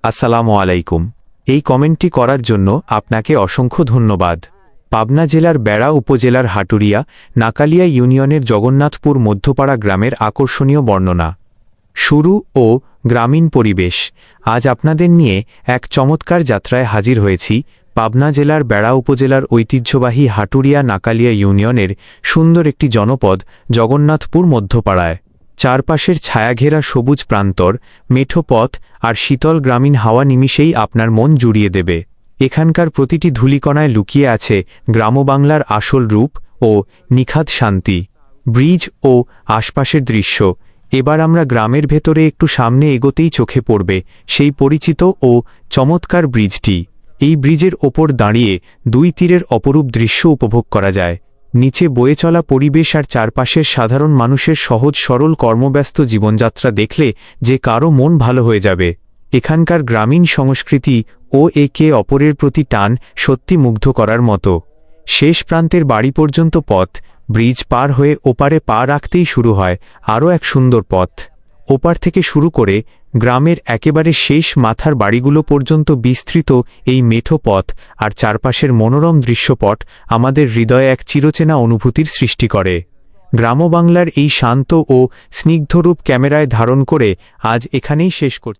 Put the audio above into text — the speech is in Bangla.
আসসালামু আলাইকুম। এই কমেন্টটি করার জন্য আপনাকে অসংখ্য ধন্যবাদ। পাবনা জেলার বেড়া উপজেলার হাটুরিয়া নাকালিয়া ইউনিয়নের জগন্নাথপুর মধ্যপাড়া গ্রামের আকর্ষণীয় বর্ণনা, শুরু ও গ্রামীণ পরিবেশ। আজ আপনাদের নিয়ে এক চমৎকার যাত্রায় হাজির হয়েছি পাবনা জেলার বেড়া উপজেলার ঐতিহ্যবাহী হাটুরিয়া নাকালিয়া ইউনিয়নের সুন্দর একটি জনপদ জগন্নাথপুর মধ্যপাড়ায়। চারপাশের ছায়াঘেরা সবুজ প্রান্তর, মেঠো পথ আর শীতল গ্রামীণ হাওয়া নিমিষেই আপনার মন জুড়িয়ে দেবে। এখানকার প্রতিটি ধূলিকণায় লুকিয়ে আছে গ্রামবাংলার আসল রূপ ও নিখাদ শান্তি। ব্রিজ ও আশপাশের দৃশ্য। এবার আমরা গ্রামের ভেতরে একটু সামনে এগোতেই চোখে পড়বে সেই পরিচিত ও চমৎকার ব্রিজটি। এই ব্রিজের ওপর দাঁড়িয়ে দুই তীরের অপরূপ দৃশ্য উপভোগ করা যায়। নিচে বয়ে চলা পরিবেশ আর চারপাশের সাধারণ মানুষের সহজ সরল কর্মব্যস্ত জীবনযাত্রা দেখলে যে কারো মন ভালো হয়ে যাবে। এখানকার গ্রামীণ সংস্কৃতি ও একে অপরের প্রতি টান সত্যি মুগ্ধ করার মতো। শেষ প্রান্তের বাড়ি পর্যন্ত পথ, ব্রিজ পার হয়ে ওপারে পা রাখতেই শুরু হয় আরও এক সুন্দর পথ। ওপার থেকে শুরু করে গ্রামের একেবারে শেষ মাথার বাড়িগুলো পর্যন্ত বিস্তৃত এই মেঠো পথ আর চারপাশের মনোরম দৃশ্যপট আমাদের হৃদয়ে এক চিরচেনা অনুভূতির সৃষ্টি করে। গ্রামবাংলার এই শান্ত ও স্নিগ্ধরূপ ক্যামেরায় ধারণ করে আজ এখানেই শেষ করছি।